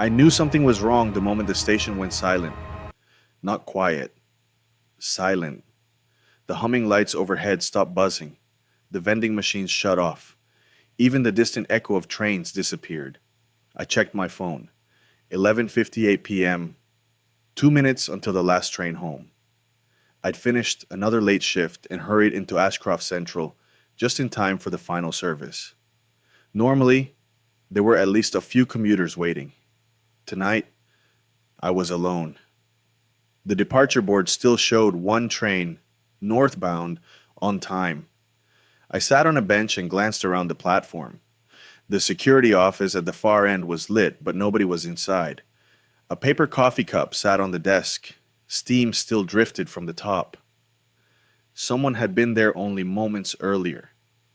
I knew something was wrong the moment the station went silent. Not quiet, silent. The humming lights overhead stopped buzzing. The vending machines shut off. Even the distant echo of trains disappeared. I checked my phone. 11:58 p.m. 2 minutes until the last train home. I'd finished another late shift and hurried into Ashcroft Central just in time for the final service. Normally, there were at least a few commuters waiting. Tonight, I was alone. The departure board still showed one train, northbound, on time. I sat on a bench and glanced around the platform. The security office at the far end was lit, but nobody was inside. A paper coffee cup sat on the desk. Steam still drifted from the top. Someone had been there only moments earlier.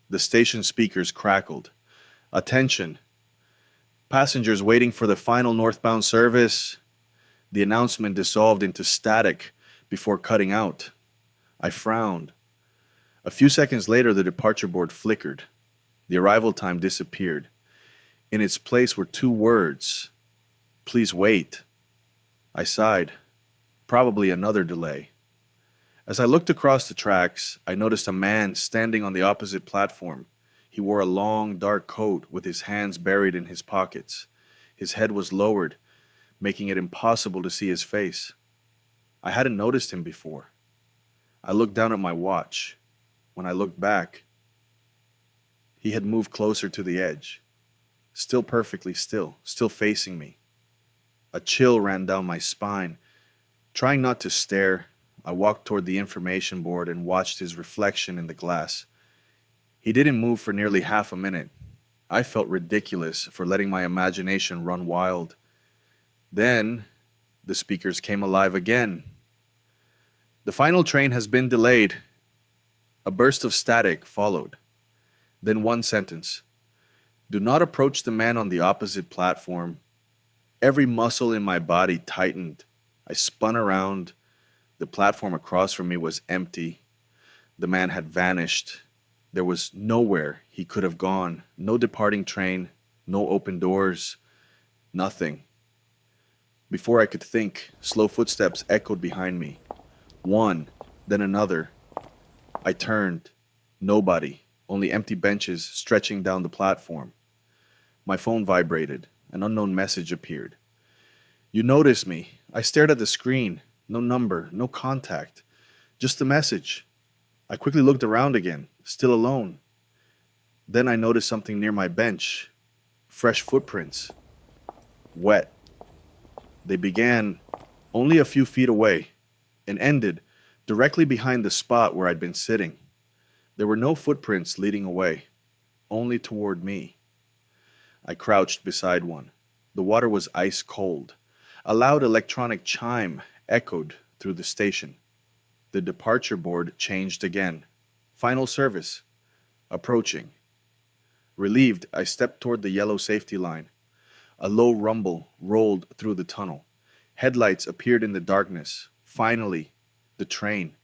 The station speakers crackled. Attention! Passengers waiting for the final northbound service. The announcement dissolved into static before cutting out. I frowned. A few seconds later, the departure board flickered. The arrival time disappeared. In its place were two words. Please wait. I sighed. Probably another delay. As I looked across the tracks, I noticed a man standing on the opposite platform. He wore a long, dark coat with his hands buried in his pockets. His head was lowered, making it impossible to see his face. I hadn't noticed him before. I looked down at my watch. When I looked back, he had moved closer to the edge. Still perfectly still facing me. A chill ran down my spine. Trying not to stare, I walked toward the information board and watched his reflection in the glass. He didn't move for nearly half a minute. I felt ridiculous for letting my imagination run wild. Then, the speakers came alive again. The final train has been delayed. A burst of static followed. Then one sentence. Do not approach the man on the opposite platform. Every muscle in my body tightened. I spun around. The platform across from me was empty. The man had vanished. There was nowhere he could have gone. No departing train, no open doors, nothing. Before I could think, slow footsteps echoed behind me. One, then another. I turned. Nobody, only empty benches stretching down the platform. My phone vibrated. An unknown message appeared. You noticed me. I stared at the screen. No number, no contact. Just the message. I quickly looked around again, still alone. Then I noticed something near my bench. Fresh footprints. Wet. They began only a few feet away and ended directly behind the spot where I'd been sitting. There were no footprints leading away, only toward me. I crouched beside one. The water was ice cold. A loud electronic chime echoed through the station. The departure board changed again. Final service. Approaching. Relieved, I stepped toward the yellow safety line. A low rumble rolled through the tunnel. Headlights appeared in the darkness. Finally, the train.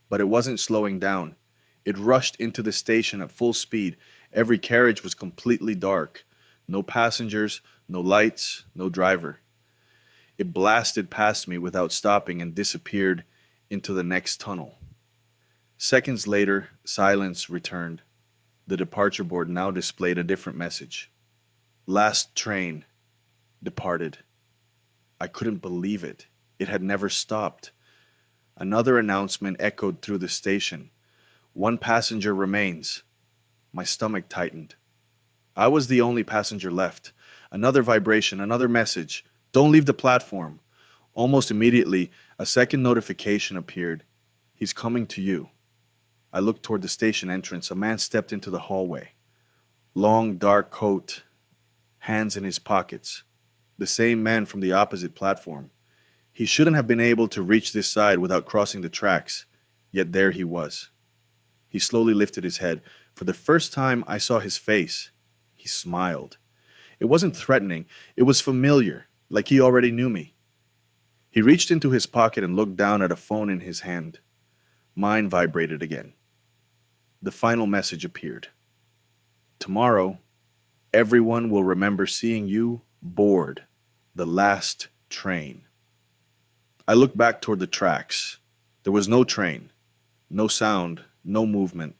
But it wasn't slowing down. It rushed into the station at full speed. Every carriage was completely dark. No passengers, no lights, no driver. It blasted past me without stopping and disappeared into the next tunnel. Seconds later, silence returned. The departure board now displayed a different message. Last train departed. I couldn't believe it. It had never stopped. Another announcement echoed through the station. One passenger remains. My stomach tightened. I was the only passenger left. Another vibration, another message. Don't leave the platform. Almost immediately, a second notification appeared. He's coming to you. I looked toward the station entrance. A man stepped into the hallway. Long, dark coat, hands in his pockets. The same man from the opposite platform. He shouldn't have been able to reach this side without crossing the tracks, yet there he was. He slowly lifted his head. For the first time, I saw his face. He smiled. It wasn't threatening. It was familiar, like he already knew me. He reached into his pocket and looked down at a phone in his hand. Mine vibrated again. The final message appeared. Tomorrow, everyone will remember seeing you Board. The last train. I looked back toward the tracks. There was no train, no sound, no movement.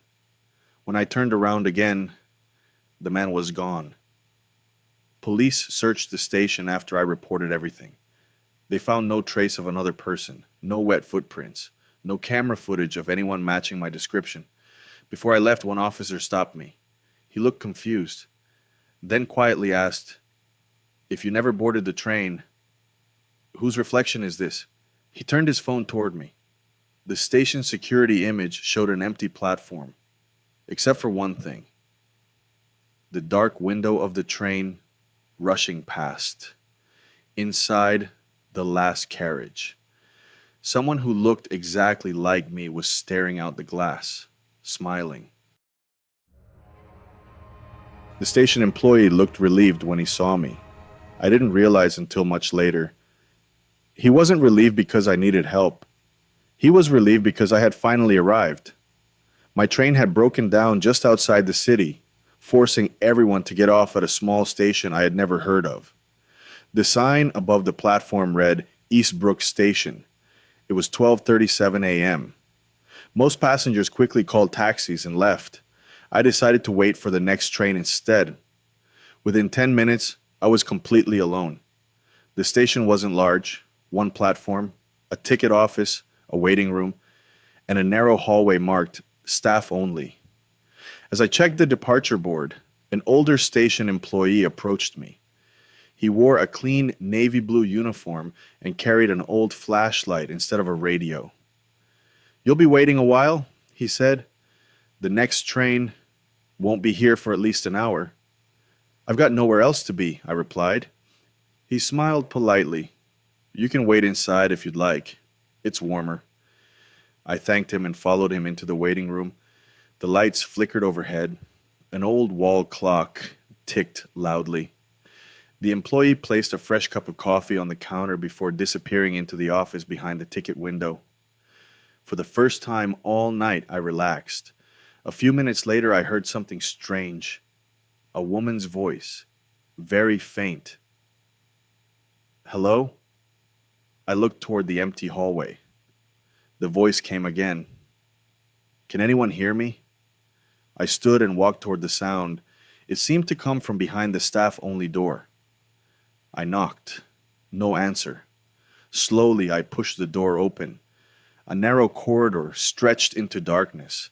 When I turned around again, the man was gone. Police searched the station after I reported everything. They found no trace of another person, no wet footprints, no camera footage of anyone matching my description. Before I left, one officer stopped me. He looked confused, then quietly asked, "If you never boarded the train, whose reflection is this?" He turned his phone toward me. The station security image showed an empty platform, except for one thing: the dark window of the train rushing past. Inside, the last carriage. Someone who looked exactly like me was staring out the glass, smiling. The station employee looked relieved when he saw me. I didn't realize until much later. He wasn't relieved because I needed help. He was relieved because I had finally arrived. My train had broken down just outside the city, forcing everyone to get off at a small station I had never heard of. The sign above the platform read Eastbrook Station. It was 12:37 a.m. Most passengers quickly called taxis and left. I decided to wait for the next train instead. Within 10 minutes, I was completely alone. The station wasn't large: one platform, a ticket office, a waiting room, and a narrow hallway marked staff only. As I checked the departure board, an older station employee approached me. He wore a clean navy blue uniform and carried an old flashlight instead of a radio. "You'll be waiting a while," he said. "The next train won't be here for at least an hour." "I've got nowhere else to be," I replied. He smiled politely. "You can wait inside if you'd like. It's warmer." I thanked him and followed him into the waiting room. The lights flickered overhead. An old wall clock ticked loudly. The employee placed a fresh cup of coffee on the counter before disappearing into the office behind the ticket window. For the first time all night, I relaxed. A few minutes later, I heard something strange. A woman's voice, very faint. "Hello?" I looked toward the empty hallway. The voice came again. "Can anyone hear me?" I stood and walked toward the sound. It seemed to come from behind the staff-only door. I knocked. No answer. Slowly, I pushed the door open. A narrow corridor stretched into darkness.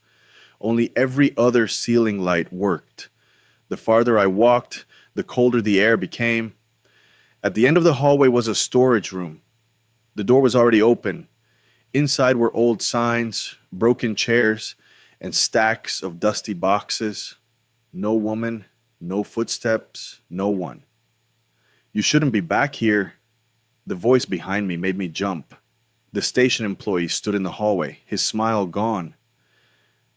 Only every other ceiling light worked. The farther I walked, the colder the air became. At the end of the hallway was a storage room. The door was already open. Inside were old signs, broken chairs, and stacks of dusty boxes. No woman, no footsteps, no one. "You shouldn't be back here." The voice behind me made me jump. The station employee stood in the hallway, his smile gone.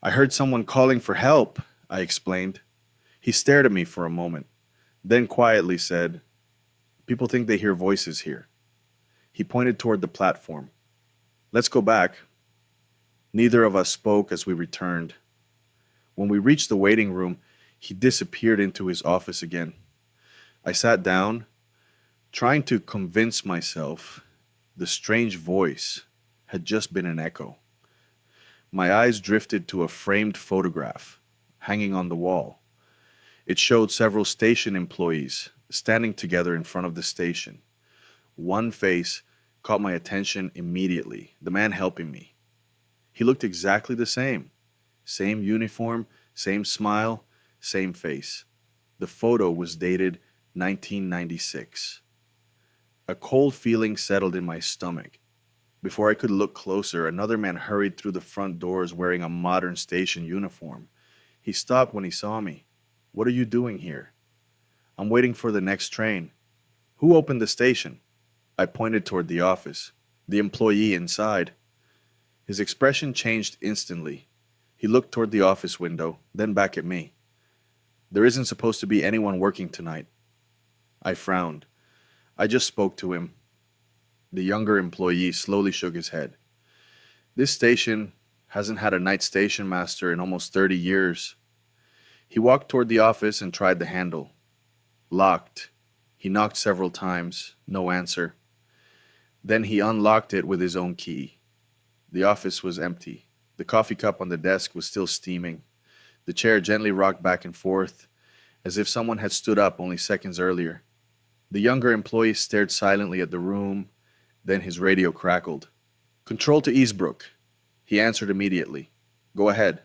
"I heard someone calling for help," I explained. He stared at me for a moment, then quietly said, "People think they hear voices here." He pointed toward the platform. "Let's go back." Neither of us spoke as we returned. When we reached the waiting room, he disappeared into his office again. I sat down, trying to convince myself the strange voice had just been an echo. My eyes drifted to a framed photograph hanging on the wall. It showed several station employees standing together in front of the station. One face caught my attention immediately: the man helping me. He looked exactly the same. Same uniform, same smile, same face. The photo was dated 1996. A cold feeling settled in my stomach. Before I could look closer, another man hurried through the front doors wearing a modern station uniform. He stopped when he saw me. "What are you doing here?" "I'm waiting for the next train." "Who opened the station?" I pointed toward the office. "The employee inside." His expression changed instantly. He looked toward the office window, then back at me. "There isn't supposed to be anyone working tonight." I frowned. "I just spoke to him." The younger employee slowly shook his head. "This station hasn't had a night station master in almost 30 years. He walked toward the office and tried the handle. Locked. He He knocked several times, no answer. Then he unlocked it with his own key. The office was empty. The coffee cup on the desk was still steaming. The chair gently rocked back and forth, as if someone had stood up only seconds earlier. The younger employee stared silently at the room, then his radio crackled. "Control to Eastbrook." He answered immediately. "Go ahead."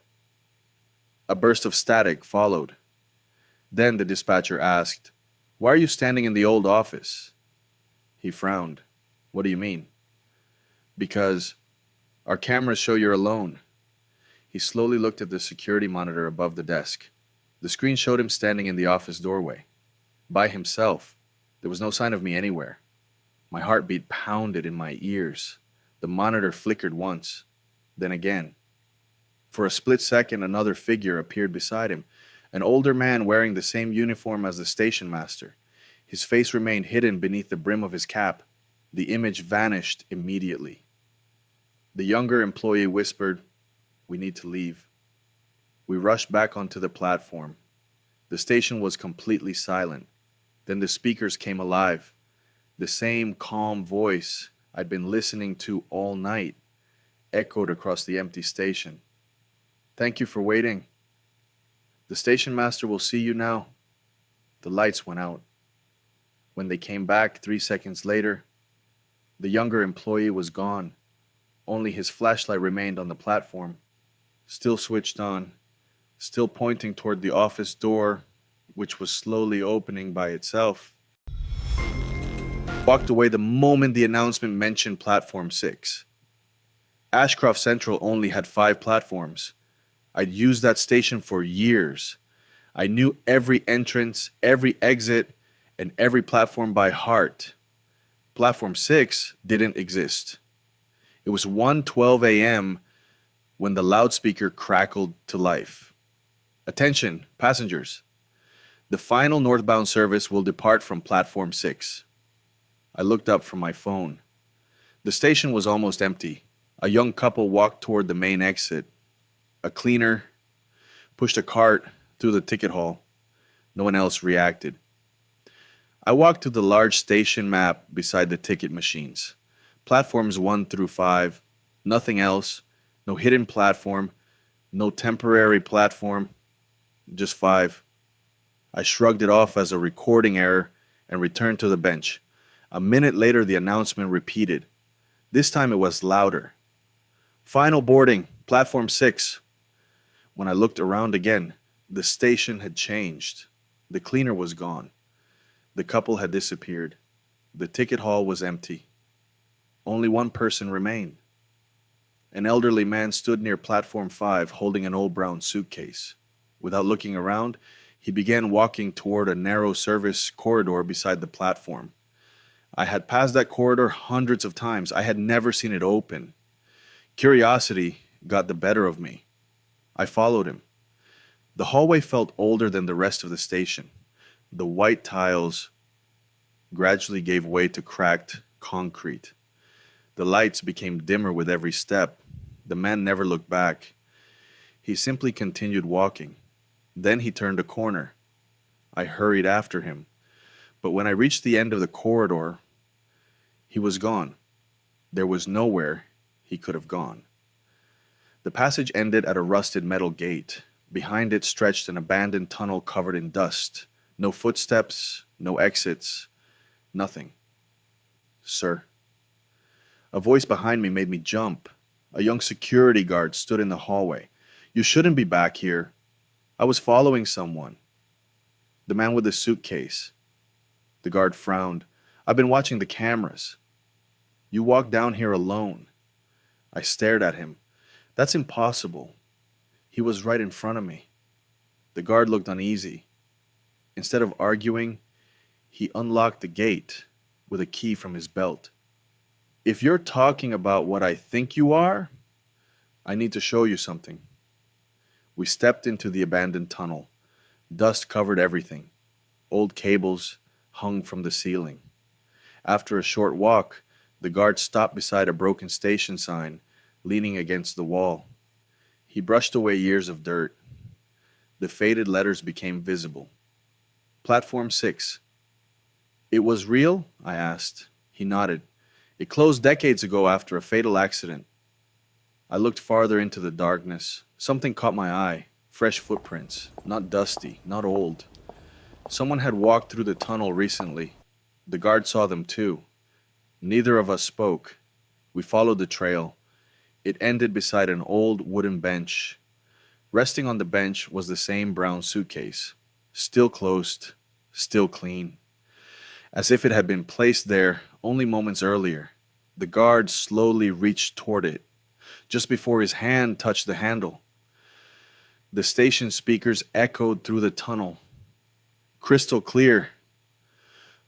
A burst of static followed. Then the dispatcher asked, "Why are you standing in the old office?" He frowned. "What do you mean?" "Because our cameras show you're alone." He slowly looked at the security monitor above the desk. The screen showed him standing in the office doorway. By himself. There was no sign of me anywhere. My heartbeat pounded in my ears. The monitor flickered once, then again. For a split second, another figure appeared beside him, an older man wearing the same uniform as the station master. His face remained hidden beneath the brim of his cap. The image vanished immediately. The younger employee whispered, "We need to leave." We rushed back onto the platform. The station was completely silent. Then the speakers came alive. The same calm voice I'd been listening to all night echoed across the empty station. "Thank you for waiting. The station master will see you now." The lights went out. When they came back 3 seconds later, the younger employee was gone. Only his flashlight remained on the platform, still switched on, still pointing toward the office door, which was slowly opening by itself. Walked away the moment the announcement mentioned Platform 6. Ashcroft Central only had 5 platforms. I'd used that station for years. I knew every entrance, every exit, and every platform by heart. Platform 6 didn't exist. It was 1:12 a.m. when the loudspeaker crackled to life. "Attention, passengers. The final northbound service will depart from Platform 6. I looked up from my phone. The station was almost empty. A young couple walked toward the main exit. A cleaner pushed a cart through the ticket hall. No one else reacted. I walked to the large station map beside the ticket machines. Platforms 1 through 5. Nothing else. No hidden platform. No temporary platform. Just 5. I shrugged it off as a recording error and returned to the bench. A minute later, the announcement repeated. This time it was louder. "Final boarding, Platform 6. When I looked around again, the station had changed. The cleaner was gone. The couple had disappeared. The ticket hall was empty. Only one person remained. An elderly man stood near Platform 5 holding an old brown suitcase. Without looking around, he began walking toward a narrow service corridor beside the platform. I had passed that corridor hundreds of times. I had never seen it open. Curiosity got the better of me. I followed him. The hallway felt older than the rest of the station. The white tiles gradually gave way to cracked concrete. The lights became dimmer with every step. The man never looked back. He simply continued walking. Then he turned a corner. I hurried after him. But when I reached the end of the corridor, he was gone. There was nowhere he could have gone. The passage ended at a rusted metal gate. Behind it stretched an abandoned tunnel covered in dust. No footsteps, no exits, nothing. "Sir." A voice behind me made me jump. A young security guard stood in the hallway. "You shouldn't be back here. I was following someone." "The man with the suitcase." The guard frowned. "I've been watching the cameras. You walked down here alone." I stared at him. "That's impossible. He was right in front of me." The guard looked uneasy. Instead of arguing, he unlocked the gate with a key from his belt. "If you're talking about what I think you are, I need to show you something." We stepped into the abandoned tunnel. Dust covered everything. Old cables hung from the ceiling. After a short walk, the guard stopped beside a broken station sign, leaning against the wall. He brushed away years of dirt. The faded letters became visible. Platform 6. It was real? I asked. He nodded. It closed decades ago after a fatal accident. I looked farther into the darkness. Something caught my eye. Fresh footprints. Not dusty, not old. Someone had walked through the tunnel recently. The guard saw them too. Neither of us spoke. We followed the trail. It ended beside an old wooden bench. Resting on the bench was the same brown suitcase. Still closed, still clean. As if it had been placed there only moments earlier. The guard slowly reached toward it, just before his hand touched the handle. The station speakers echoed through the tunnel. Crystal clear.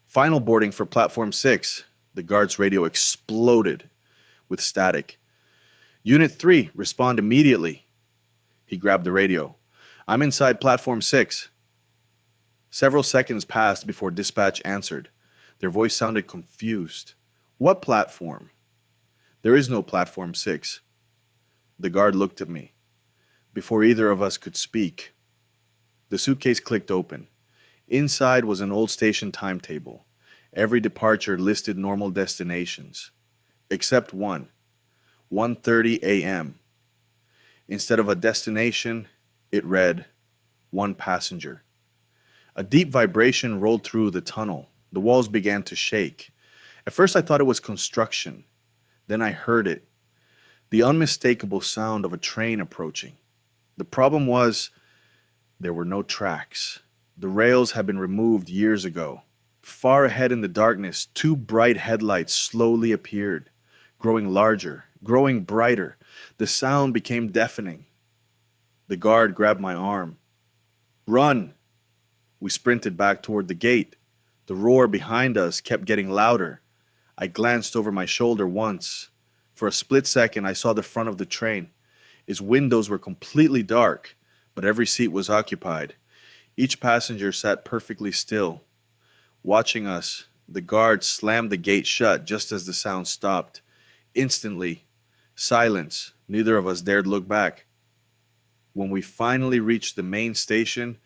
Final boarding for Platform 6. The guard's radio exploded with static. Unit 3, respond immediately. He grabbed the radio. I'm inside Platform 6. Several seconds passed before dispatch answered. Their voice sounded confused. What platform? There is no Platform 6. The guard looked at me. Before either of us could speak, the suitcase clicked open. Inside was an old station timetable. Every departure listed normal destinations, except one, 1:30 a.m. Instead of a destination, it read, one passenger. A deep vibration rolled through the tunnel. The walls began to shake. At first I thought it was construction. Then I heard it, the unmistakable sound of a train approaching. The problem was, there were no tracks. The rails had been removed years ago. Far ahead in the darkness, two bright headlights slowly appeared, growing larger, growing brighter. The sound became deafening. The guard grabbed my arm. Run! We sprinted back toward the gate. The roar behind us kept getting louder. I glanced over my shoulder once. For a split second, I saw the front of the train. Its windows were completely dark, but every seat was occupied. Each passenger sat perfectly still. Watching us, the guard slammed the gate shut just as the sound stopped. Instantly, silence. Neither of us dared look back. When we finally reached the main station,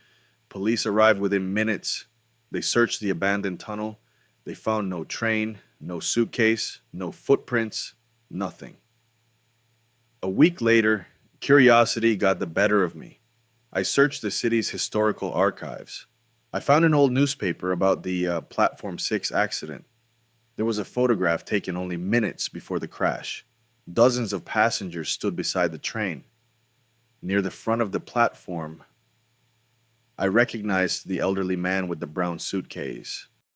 police arrived within minutes. They searched the abandoned tunnel. They found no train, no suitcase, no footprints, nothing. A week later, curiosity got the better of me. I searched the city's historical archives. I found an old newspaper about the Platform 6 accident. There was a photograph taken only minutes before the crash. Dozens of passengers stood beside the train. Near the front of the platform, I recognized the elderly man with the brown suitcase.